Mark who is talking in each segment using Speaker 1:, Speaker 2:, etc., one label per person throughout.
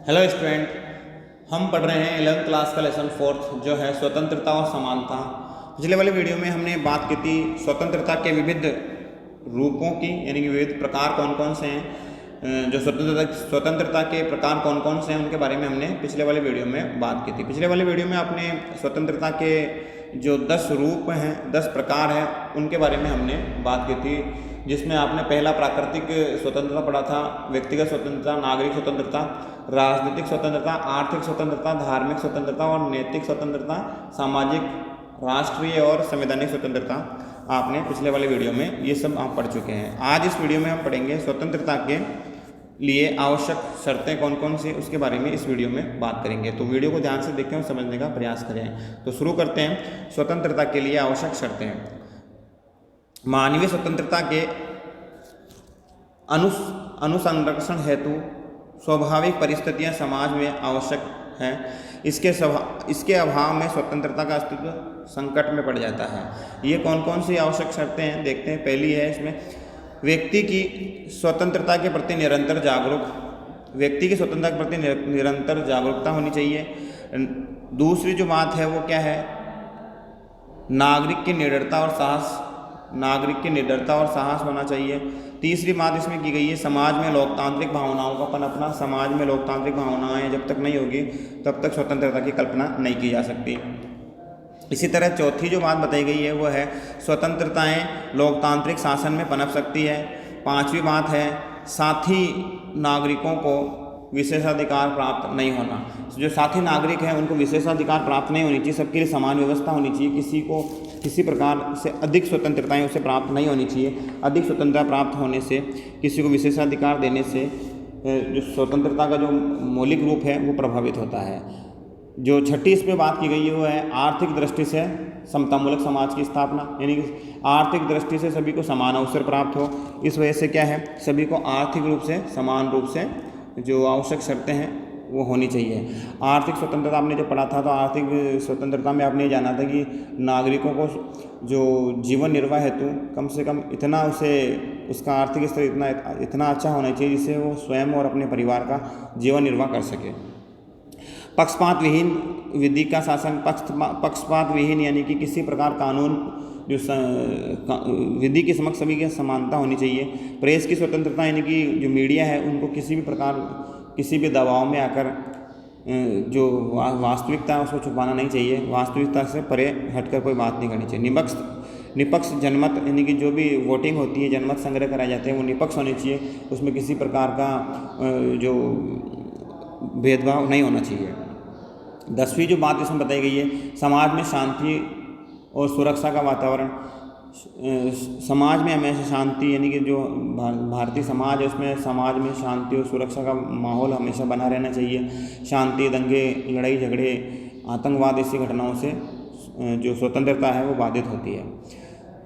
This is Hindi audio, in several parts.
Speaker 1: हेलो स्टूडेंट, हम पढ़ रहे हैं 11th क्लास का लेसन 4th जो है स्वतंत्रता और समानता। पिछले वाले वीडियो में हमने बात की थी स्वतंत्रता के विविध रूपों की, यानी कि विविध प्रकार कौन कौन से हैं, जो स्वतंत्रता के प्रकार कौन कौन से हैं उनके बारे में हमने पिछले वाले वीडियो में बात की थी। पिछले वाले वीडियो में आपने स्वतंत्रता के जो 10 रूप हैं, 10 प्रकार हैं, उनके बारे में हमने बात की थी, जिसमें आपने पहला प्राकृतिक स्वतंत्रता पढ़ा था, व्यक्तिगत स्वतंत्रता, नागरिक स्वतंत्रता, राजनीतिक स्वतंत्रता, आर्थिक स्वतंत्रता, धार्मिक स्वतंत्रता और नैतिक स्वतंत्रता, सामाजिक, राष्ट्रीय और संवैधानिक स्वतंत्रता। आपने पिछले वाले वीडियो में ये सब आप पढ़ चुके हैं। आज इस वीडियो में हम पढ़ेंगे स्वतंत्रता के लिए आवश्यक शर्तें कौन कौन सी, उसके बारे में इस वीडियो में बात करेंगे। तो वीडियो को ध्यान से देखें और समझने का प्रयास करें। तो शुरू करते हैं। स्वतंत्रता के लिए आवश्यक शर्तें। मानवीय स्वतंत्रता के अनुसंरक्षण हेतु स्वाभाविक परिस्थितियां समाज में आवश्यक हैं। इसके अभाव में स्वतंत्रता का अस्तित्व संकट में पड़ जाता है। ये कौन कौन सी आवश्यक शर्तें हैं देखते हैं। पहली है इसमें व्यक्ति की स्वतंत्रता के प्रति निरंतर जागरूकता होनी चाहिए। दूसरी जो बात है वो क्या है, नागरिक की निडरता और साहस होना चाहिए। तीसरी बात इसमें की गई है समाज में लोकतांत्रिक भावनाओं का पनपना। समाज में लोकतांत्रिक भावनाएं जब तक नहीं होगी तब तक स्वतंत्रता की कल्पना नहीं की जा सकती। इसी तरह चौथी जो बात बताई गई है वो है स्वतंत्रताएं लोकतांत्रिक शासन में पनप सकती है। पांचवी बात है साथी नागरिकों को विशेषाधिकार प्राप्त नहीं होना। जो साथी नागरिक हैं उनको विशेषाधिकार प्राप्त नहीं होनी चाहिए, सबके लिए समान व्यवस्था होनी चाहिए। किसी को किसी प्रकार से अधिक स्वतंत्रताएं उसे प्राप्त नहीं होनी चाहिए। अधिक स्वतंत्रता प्राप्त होने से, किसी को विशेषाधिकार देने से जो स्वतंत्रता का जो मौलिक रूप है वो प्रभावित होता है। जो छठी इस पर बात की गई है वो है आर्थिक दृष्टि से समतामूलक समाज की स्थापना, यानी कि आर्थिक दृष्टि से सभी को समान अवसर प्राप्त हो। इस वजह से क्या है, सभी को आर्थिक रूप से समान रूप से जो आवश्यक शर्तें हैं वो होनी चाहिए। आर्थिक स्वतंत्रता आपने जब पढ़ा था तो आर्थिक स्वतंत्रता में आपने जाना था कि नागरिकों को जो जीवन निर्वाह हेतु कम से कम इतना उसका आर्थिक स्तर इतना अच्छा होना चाहिए जिससे वो स्वयं और अपने परिवार का जीवन निर्वाह कर सके। पक्षपात विहीन विधि का शासन। पक्षपात विहीन यानी कि किसी प्रकार कानून जो विधि के समक्ष सभी की समानता होनी चाहिए। प्रेस की स्वतंत्रता यानी कि जो मीडिया है उनको किसी भी प्रकार किसी भी दबाव में आकर जो वास्तविकता है उसको छुपाना नहीं चाहिए। वास्तविकता से परे हटकर कोई बात नहीं करनी चाहिए। निष्पक्ष जनमत यानी कि जो भी वोटिंग होती है, जनमत संग्रह कराए जाते हैं वो निष्पक्ष होने चाहिए। उसमें किसी प्रकार का जो भेदभाव नहीं होना चाहिए। 10वीं जो बात इसमें बताई गई है समाज में शांति और सुरक्षा का वातावरण। समाज में हमेशा शांति यानी कि जो भारतीय समाज है उसमें समाज में शांति और सुरक्षा का माहौल हमेशा बना रहना चाहिए। शांति, दंगे, लड़ाई झगड़े, आतंकवाद ऐसी घटनाओं से जो स्वतंत्रता है वो बाधित होती है।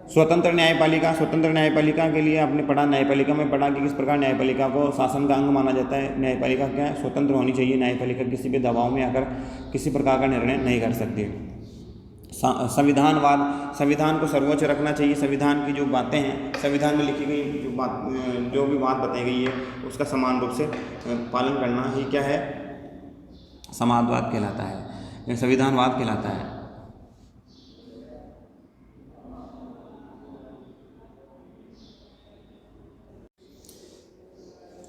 Speaker 1: स्वतंत्र न्यायपालिका के लिए आपने पढ़ा, न्यायपालिका में पढ़ा कि किस प्रकार न्यायपालिका को शासन का अंग माना जाता है। न्यायपालिका क्या है, स्वतंत्र होनी चाहिए। न्यायपालिका किसी भी दबाव में आकर किसी प्रकार का निर्णय नहीं कर सकती। संविधानवाद, संविधान को सर्वोच्च रखना चाहिए। संविधान की जो बातें हैं, संविधान में लिखी गई जो भी बात बताई गई है उसका समान रूप से पालन करना ही क्या है, समाजवाद कहलाता है, संविधानवाद कहलाता है।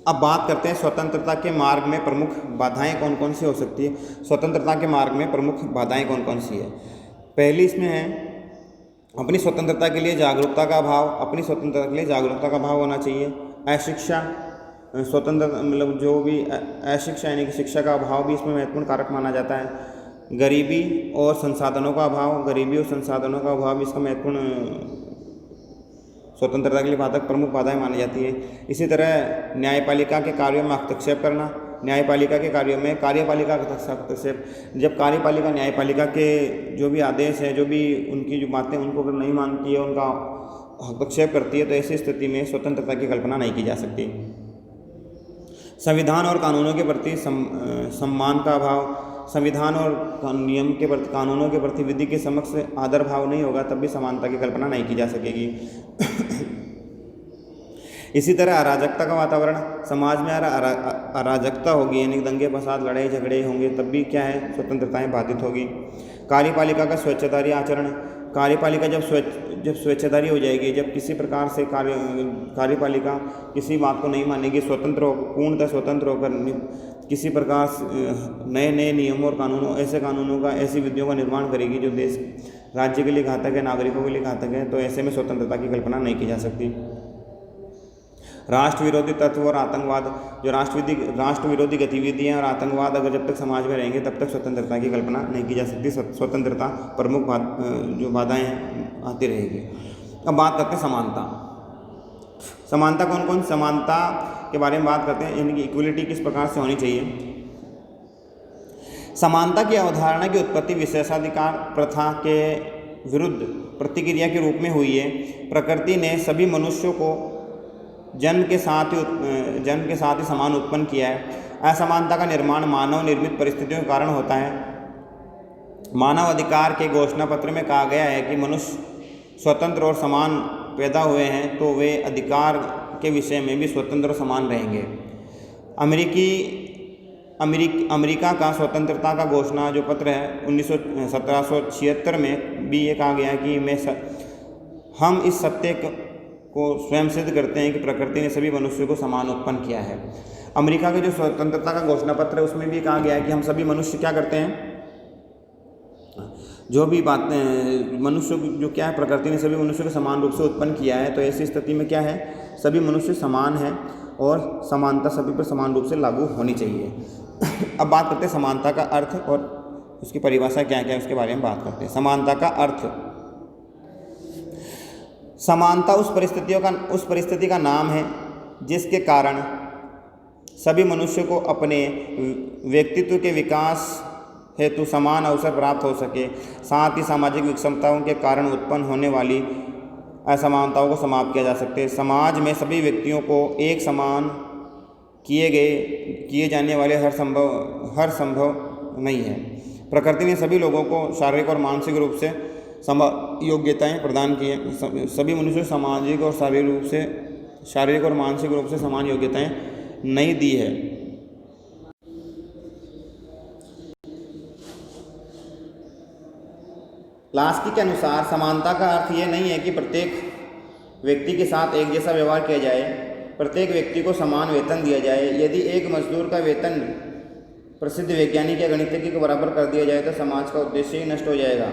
Speaker 1: अब बात करते हैं स्वतंत्रता के मार्ग में प्रमुख बाधाएं कौन कौन सी हो सकती है। स्वतंत्रता के मार्ग में प्रमुख बाधाएं कौन कौन सी है। पहली इसमें है अपनी स्वतंत्रता के लिए जागरूकता का अभाव। अपनी स्वतंत्रता के लिए जागरूकता का अभाव होना चाहिए। अशिक्षा, स्वतंत्र मतलब जो भी अशिक्षा यानी कि शिक्षा का अभाव भी इसमें महत्वपूर्ण कारक माना जाता है। गरीबी और संसाधनों का अभाव भी इसका महत्वपूर्ण स्वतंत्रता के लिए प्रमुख बाधाएं मानी जाती है। इसी तरह न्यायपालिका के कार्यों में हस्तक्षेप करना। न्यायपालिका के कार्यों में कार्यपालिका का हस्तक्षेप, जब कार्यपालिका न्यायपालिका के जो भी आदेश हैं, जो भी उनकी जो बातें उनको अगर नहीं मानती है, उनका हस्तक्षेप करती है, तो ऐसी स्थिति में स्वतंत्रता की कल्पना नहीं की जा सकती। संविधान और कानूनों के प्रति सम्मान का अभाव। संविधान और नियम के प्रति, कानूनों के प्रति विधि के समक्ष आदर भाव नहीं होगा तब भी समानता की कल्पना नहीं की जा सकेगी। इसी तरह अराजकता का वातावरण, समाज में अराजकता होगी यानी दंगे फसाद लड़ाई झगड़े होंगे तब भी क्या है, स्वतंत्रताएं बाधित होगी। कार्यपालिका का स्वेच्छाधारी आचरण, कार्यपालिका जब स्वेच्छाधारी हो जाएगी, जब किसी प्रकार से कार्यपालिका किसी बात को नहीं मानेगी, स्वतंत्र हो पूर्णतः स्वतंत्र होकर किसी प्रकार नए नए नियमों और कानूनों ऐसे कानूनों का ऐसी विधियों का निर्माण करेगी जो देश राज्य के लिए घातक है, नागरिकों के लिए घातक है, तो ऐसे में स्वतंत्रता की कल्पना नहीं की जा सकती। राष्ट्र विरोधी तत्व और आतंकवाद, जो राष्ट्र विरोधी गतिविधियां और आतंकवाद अगर जब तक समाज में रहेंगे तब तक स्वतंत्रता की कल्पना नहीं की जा सकती। स्वतंत्रता प्रमुख जो बाधाएं आती रहेगी। अब बात करते हैं समानता। समानता कौन कौन, समानता के बारे में बात करते हैं, यानी कि इक्वलिटी किस प्रकार से होनी चाहिए। समानता की अवधारणा की उत्पत्ति विशेषाधिकार प्रथा के विरुद्ध प्रतिक्रिया के रूप में हुई है। प्रकृति ने सभी मनुष्यों को जन्म के साथ ही समान उत्पन्न किया है। असमानता का निर्माण मानव निर्मित परिस्थितियों के कारण होता है। मानव अधिकार के घोषणा पत्र में कहा गया है कि मनुष्य स्वतंत्र और समान पैदा हुए हैं तो वे अधिकार के विषय में भी स्वतंत्र और समान रहेंगे। अमेरिका का स्वतंत्रता का घोषणा जो पत्र है 1776 में भी ये कहा गया है कि हम इस सत्य को स्वयं सिद्ध करते हैं कि प्रकृति ने सभी मनुष्यों को समान उत्पन्न किया है। अमेरिका के जो स्वतंत्रता का घोषणा पत्र है उसमें भी कहा गया है कि हम सभी मनुष्य क्या करते हैं, जो भी बातें मनुष्य जो क्या है, प्रकृति ने सभी मनुष्यों को समान रूप से उत्पन्न किया है। तो ऐसी स्थिति में क्या है, सभी मनुष्य समान हैं और समानता सभी पर समान रूप से लागू होनी चाहिए। अब बात करते हैं समानता का अर्थ और उसकी परिभाषा क्या क्या है उसके बारे में बात करते हैं। समानता का अर्थ, समानता उस परिस्थिति का नाम है जिसके कारण सभी मनुष्य को अपने व्यक्तित्व के विकास हेतु समान अवसर प्राप्त हो सके, साथ ही सामाजिक विषमताओं के कारण उत्पन्न होने वाली असमानताओं को समाप्त किया जा सकते। समाज में सभी व्यक्तियों को एक समान किए जाने वाले हर संभव नहीं है। प्रकृति ने सभी लोगों को शारीरिक और मानसिक रूप से योग्यताएं प्रदान की हैं। सभी मनुष्य सामाजिक और शारीरिक और मानसिक रूप से समान योग्यताएं नहीं दी है। लास्की के अनुसार समानता का अर्थ ये नहीं है कि प्रत्येक व्यक्ति के साथ एक जैसा व्यवहार किया जाए, प्रत्येक व्यक्ति को समान वेतन दिया जाए। यदि एक मजदूर का वेतन प्रसिद्ध वैज्ञानिक या गणितज्ञ के बराबर कर दिया जाए तो समाज का उद्देश्य ही नष्ट हो जाएगा।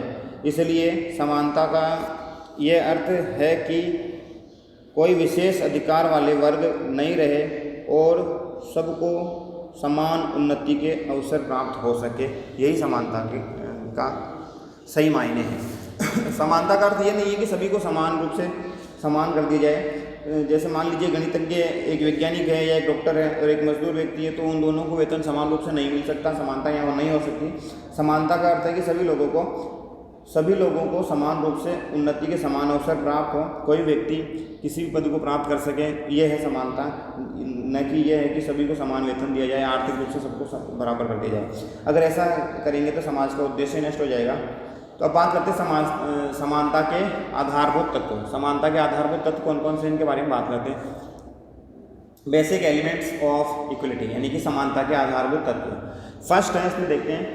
Speaker 1: इसलिए समानता का ये अर्थ है कि कोई विशेष अधिकार वाले वर्ग नहीं रहे और सबको समान उन्नति के अवसर प्राप्त हो सके। यही समानता का सही मायने हैं। समानता का अर्थ ये नहीं है कि सभी को समान रूप से समान कर दिया जाए। जैसे मान लीजिए गणितज्ञ एक वैज्ञानिक है या एक डॉक्टर है और एक मजदूर व्यक्ति है, तो उन दोनों को वेतन समान रूप से नहीं मिल सकता। समानता यहाँ नहीं हो सकती। समानता का अर्थ है कि सभी लोगों को समान रूप से उन्नति के समान अवसर प्राप्त हो, कोई व्यक्ति किसी भी पद को प्राप्त कर सके, ये है समानता। न कि ये है कि सभी को समान वेतन दिया जाए, आर्थिक रूप से सबको बराबर कर दिया जाए। अगर ऐसा करेंगे तो समाज का उद्देश्य नष्ट हो जाएगा। तो अब बात करते हैं समानता के आधारभूत तत्व। समानता के आधारभूत तत्व कौन कौन से, इनके बारे में बात करते हैं। बेसिक एलिमेंट्स ऑफ इक्वलिटी, यानी कि समानता के आधारभूत तत्व। फर्स्ट है, इसमें देखते हैं।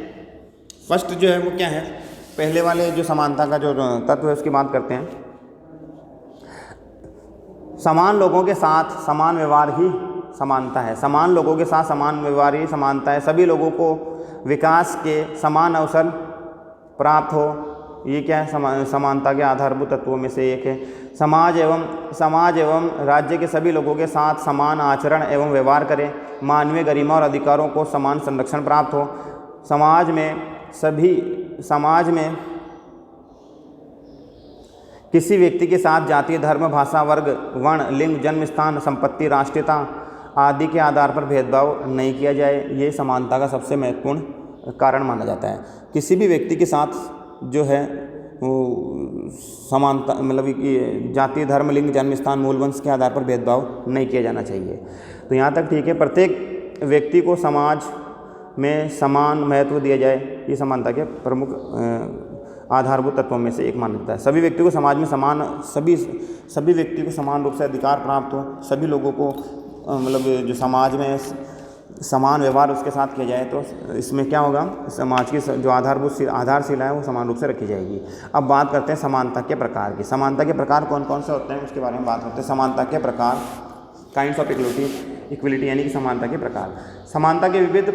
Speaker 1: फर्स्ट जो है वो क्या है, पहले वाले जो समानता का जो तत्व है उसकी बात करते हैं। समान लोगों के साथ समान व्यवहार ही समानता है। समान लोगों के साथ समान व्यवहार ही समानता है। सभी लोगों को विकास के समान अवसर प्राप्त हो, ये क्या है, समानता के आधारभूत तत्वों में से एक है। समाज एवं राज्य के सभी लोगों के साथ समान आचरण एवं व्यवहार करें। मानवीय गरिमा और अधिकारों को समान संरक्षण प्राप्त हो। समाज में किसी व्यक्ति के साथ जाति, धर्म, भाषा, वर्ग, वर्ण, लिंग, जन्म स्थान, संपत्ति, राष्ट्रीयता आदि के आधार पर भेदभाव नहीं किया जाए। ये समानता का सबसे महत्वपूर्ण कारण माना जाता है। किसी भी व्यक्ति के साथ जो है वो समानता मतलब कि जाति, धर्म, लिंग, जन्म स्थान, मूल वंश के आधार पर भेदभाव नहीं किया जाना चाहिए। तो यहाँ तक ठीक है। प्रत्येक व्यक्ति को समाज में समान महत्व दिया जाए, ये समानता के प्रमुख आधारभूत तत्वों में से एक माना जाता है। सभी व्यक्तियों को समाज में सभी व्यक्तियों को समान रूप से अधिकार प्राप्त हो, सभी लोगों को मतलब जो समाज में समान व्यवहार उसके साथ किया जाए, तो इसमें क्या होगा, समाज की जो आधारशिला है वो समान रूप से रखी जाएगी। अब बात करते हैं समानता के प्रकार की। समानता के प्रकार कौन कौन से होते हैं उसके बारे में बात करते हैं। समानता के प्रकार, काइंड्स ऑफ इक्वलिटी यानी कि समानता के प्रकार। समानता के विविध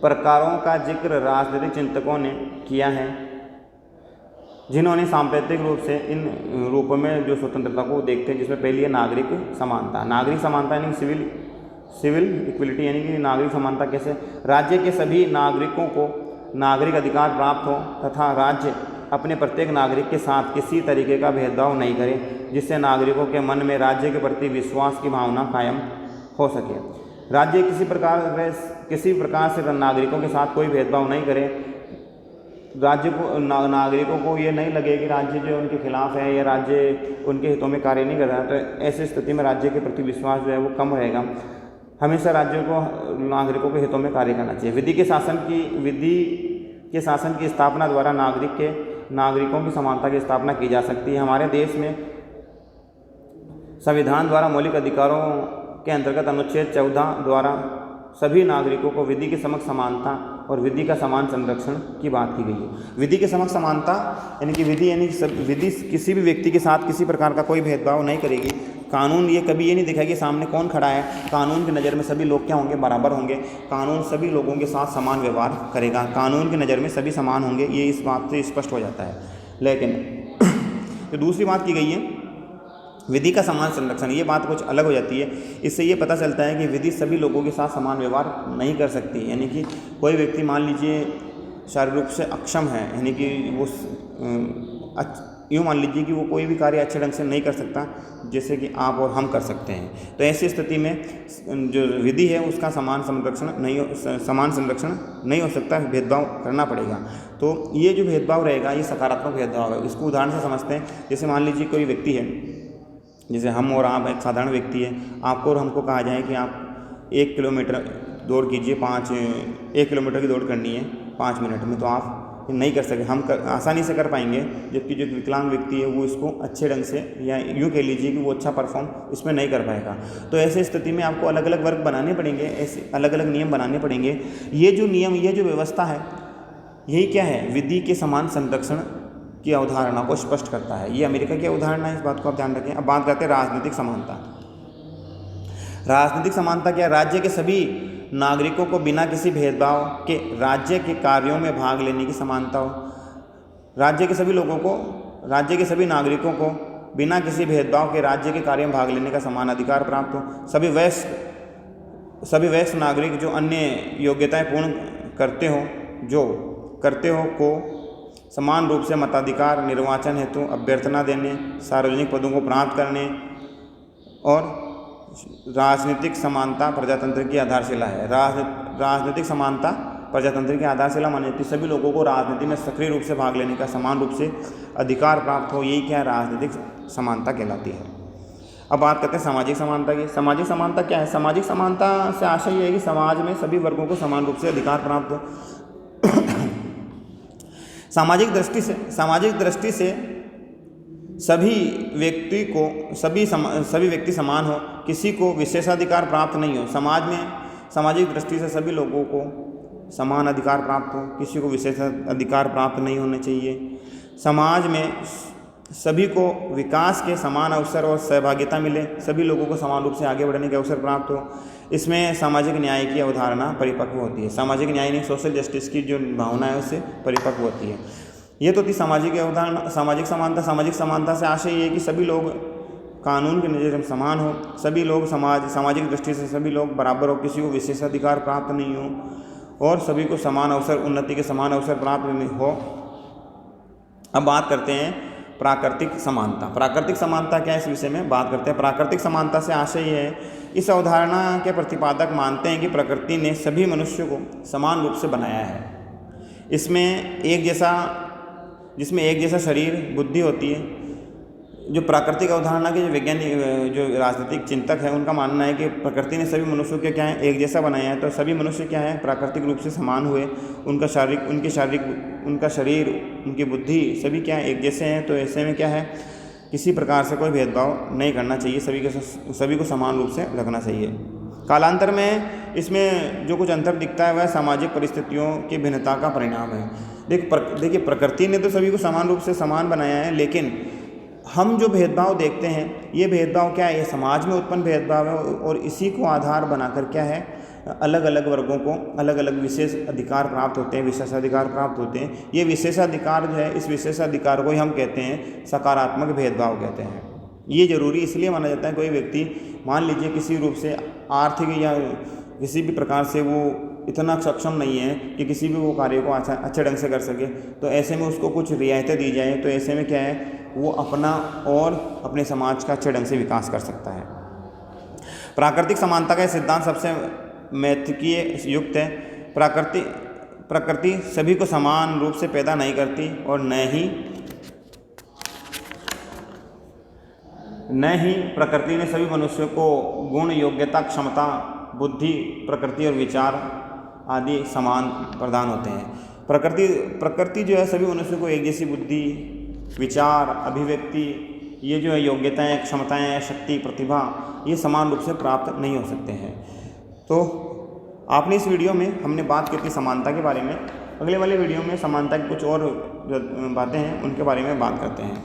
Speaker 1: प्रकारों का जिक्र राजनीतिक चिंतकों ने किया है, जिन्होंने सांप्रदायिक रूप से इन रूपों में जो स्वतंत्रता को देखते हैं, जिसमें पहली है नागरिक समानता। नागरिक समानता यानी सिविल इक्वलिटी यानी कि नागरिक समानता कैसे, राज्य के सभी नागरिकों को नागरिक अधिकार प्राप्त हो तथा राज्य अपने प्रत्येक नागरिक के साथ किसी तरीके का भेदभाव नहीं करे, जिससे नागरिकों के मन में राज्य के प्रति विश्वास की भावना कायम हो सके। राज्य किसी प्रकार से नागरिकों के साथ कोई भेदभाव नहीं करे, राज्य को नागरिकों को ये नहीं लगे कि राज्य जो उनके खिलाफ है या राज्य उनके हितों में कार्य नहीं कर रहा है, तो ऐसी स्थिति में राज्य के प्रति विश्वास जो है वो कम रहेगा। हमेशा राज्यों को नागरिकों के हितों में कार्य करना चाहिए। विधि के शासन की स्थापना द्वारा नागरिकों की समानता की स्थापना की जा सकती है। हमारे देश में संविधान द्वारा मौलिक अधिकारों के अंतर्गत अनुच्छेद 14 द्वारा सभी नागरिकों को विधि के समक्ष समानता और विधि का समान संरक्षण की बात की गई है। विधि के समक्ष समानता यानी कि विधि किसी भी व्यक्ति के साथ किसी प्रकार का कोई भेदभाव नहीं करेगी। कानून ये कभी ये नहीं दिखाएगी कि सामने कौन खड़ा है, कानून की नज़र में सभी लोग क्या होंगे, बराबर होंगे। कानून सभी लोगों के साथ समान व्यवहार करेगा, कानून की नज़र में सभी समान होंगे, ये इस बात से स्पष्ट हो जाता है। लेकिन तो दूसरी बात की गई है विधि का समान संरक्षण, ये बात कुछ अलग हो जाती है। इससे ये पता चलता है कि विधि सभी लोगों के साथ समान व्यवहार नहीं कर सकती। यानी कि कोई व्यक्ति मान लीजिए शारीरिक रूप से अक्षम है, यानी कि वो यूँ मान लीजिए कि वो कोई भी कार्य अच्छे ढंग से नहीं कर सकता जैसे कि आप और हम कर सकते हैं, तो ऐसी स्थिति में जो विधि है उसका समान संरक्षण नहीं हो सकता, भेदभाव करना पड़ेगा। तो ये जो भेदभाव रहेगा ये सकारात्मक भेदभाव है। इसको उदाहरण से समझते हैं। जैसे मान लीजिए कोई व्यक्ति है, जैसे हम और आप एक साधारण व्यक्ति है, आपको और हमको कहा जाए कि आप 1 किलोमीटर दौड़ कीजिए, 1 किलोमीटर की दौड़ करनी है 5 मिनट में, तो आप नहीं कर सके, आसानी से कर पाएंगे, जबकि जो विकलांग व्यक्ति है वो इसको अच्छे ढंग से या यूँ कह लीजिए कि वो अच्छा परफॉर्म इसमें नहीं कर पाएगा। तो ऐसे स्थिति में आपको अलग अलग वर्ग बनाने पड़ेंगे, ऐसे अलग अलग नियम बनाने पड़ेंगे। ये जो नियम, ये जो व्यवस्था है, यही क्या है, विधि के समान संरक्षण की अवधारणा को स्पष्ट करता है। ये अमेरिका की अवधारणा है, इस बात को आप ध्यान रखें। अब बात करते हैं राजनीतिक समानता। राजनीतिक समानता क्या, राज्य के सभी नागरिकों को बिना किसी भेदभाव के राज्य के कार्यों में भाग लेने की समानता हो। राज्य के सभी नागरिकों को बिना किसी भेदभाव के राज्य के कार्यों में भाग लेने का समान अधिकार प्राप्त हो। सभी वयस्क नागरिक जो अन्य योग्यताएं पूर्ण करते हो को समान रूप से मताधिकार, निर्वाचन हेतु अभ्यर्थना देने, सार्वजनिक पदों को प्राप्त करने और राजनीतिक समानता प्रजातंत्र की आधारशिला है। राजनीतिक समानता प्रजातंत्र की आधारशिला मानी जाती है। सभी लोगों को राजनीति में सक्रिय रूप से भाग लेने का समान रूप से अधिकार प्राप्त हो, यही क्या है, राजनीतिक समानता कहलाती है। अब बात करते हैं सामाजिक समानता की। सामाजिक समानता क्या है? सामाजिक समानता से आशय यह है कि समाज में सभी वर्गों को समान रूप से अधिकार प्राप्त हो। सामाजिक दृष्टि से सभी व्यक्ति समान हो, किसी को विशेषाधिकार प्राप्त नहीं हो। समाज में सामाजिक दृष्टि से सभी लोगों को समान अधिकार प्राप्त हो, किसी को विशेष अधिकार प्राप्त नहीं होने चाहिए। समाज में सभी को विकास के समान अवसर और सहभागिता मिले, सभी लोगों को समान रूप से आगे बढ़ने के अवसर प्राप्त हो। इसमें सामाजिक न्याय की अवधारणा परिपक्व होती है। सामाजिक न्याय नहीं, सोशल जस्टिस की जो भावना है उससे परिपक्व होती है। ये तो थी सामाजिक अवधारणा। सामाजिक समानता से आशय ये है कि सभी लोग कानून के नज़र में समान हो, सभी लोग सामाजिक दृष्टि से सभी लोग बराबर हो, किसी को विशेषाधिकार प्राप्त नहीं हो और सभी को समान अवसर, उन्नति के समान अवसर प्राप्त हो। अब बात करते हैं प्राकृतिक समानता। प्राकृतिक समानता क्या है, इस विषय में बात करते हैं। प्राकृतिक समानता से आशय ये है, इस अवधारणा के प्रतिपादक मानते हैं कि प्रकृति ने सभी मनुष्यों को समान रूप से बनाया है। जिसमें एक जैसा शरीर, बुद्धि होती है, जो प्राकृतिक अवधारणा के जो वैज्ञानिक जो राजनीतिक चिंतक है उनका मानना है कि प्रकृति ने सभी मनुष्यों के क्या है एक जैसा बनाया है, तो सभी मनुष्य क्या है प्राकृतिक रूप से समान हुए, उनका शरीर उनकी बुद्धि सभी क्या है एक जैसे हैं। तो ऐसे में क्या है किसी प्रकार से कोई भेदभाव नहीं करना चाहिए, सभी को समान रूप से रखना चाहिए। कालांतर में इसमें जो कुछ अंतर दिखता है वह सामाजिक परिस्थितियों की भिन्नता का परिणाम है। देखिए प्रकृति ने तो सभी को समान रूप से समान बनाया है, लेकिन हम जो भेदभाव देखते हैं ये भेदभाव क्या है, ये समाज में उत्पन्न भेदभाव है और इसी को आधार बनाकर क्या है अलग अलग वर्गों को अलग अलग विशेष अधिकार प्राप्त होते हैं, विशेषाधिकार प्राप्त होते हैं। ये विशेषाधिकार जो है इस विशेषाधिकार को ही हम कहते हैं सकारात्मक भेदभाव कहते हैं। ये जरूरी इसलिए माना जाता है, कोई व्यक्ति मान लीजिए किसी रूप से आर्थिक या किसी भी प्रकार से वो इतना सक्षम नहीं है कि किसी भी वो कार्य को अच्छे ढंग से कर सके, तो ऐसे में उसको कुछ रियायतें दी जाए, तो ऐसे में क्या है वो अपना और अपने समाज का अच्छे ढंग से विकास कर सकता है। प्राकृतिक समानता का सिद्धांत सबसे महत्वकीय युक्त है। प्रकृति सभी को समान रूप से पैदा नहीं करती और न ही प्रकृति ने सभी मनुष्यों को गुण, योग्यता, क्षमता, बुद्धि, प्रकृति और विचार आदि समान प्रदान होते हैं। प्रकृति जो है सभी मनुष्यों को एक जैसी बुद्धि, विचार, अभिव्यक्ति, ये जो है योग्यताएं, क्षमताएं, शक्ति, प्रतिभा, ये समान रूप से प्राप्त नहीं हो सकते हैं। तो आपने इस वीडियो में हमने बात की थी समानता के बारे में। अगले वाले वीडियो में समानता की कुछ और बातें हैं उनके बारे में बात करते हैं।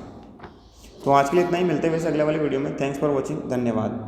Speaker 1: तो आज के लिए इतना ही, मिलते हैं वैसे अगले वाले वीडियो में। थैंक्स फॉर वॉचिंग, धन्यवाद।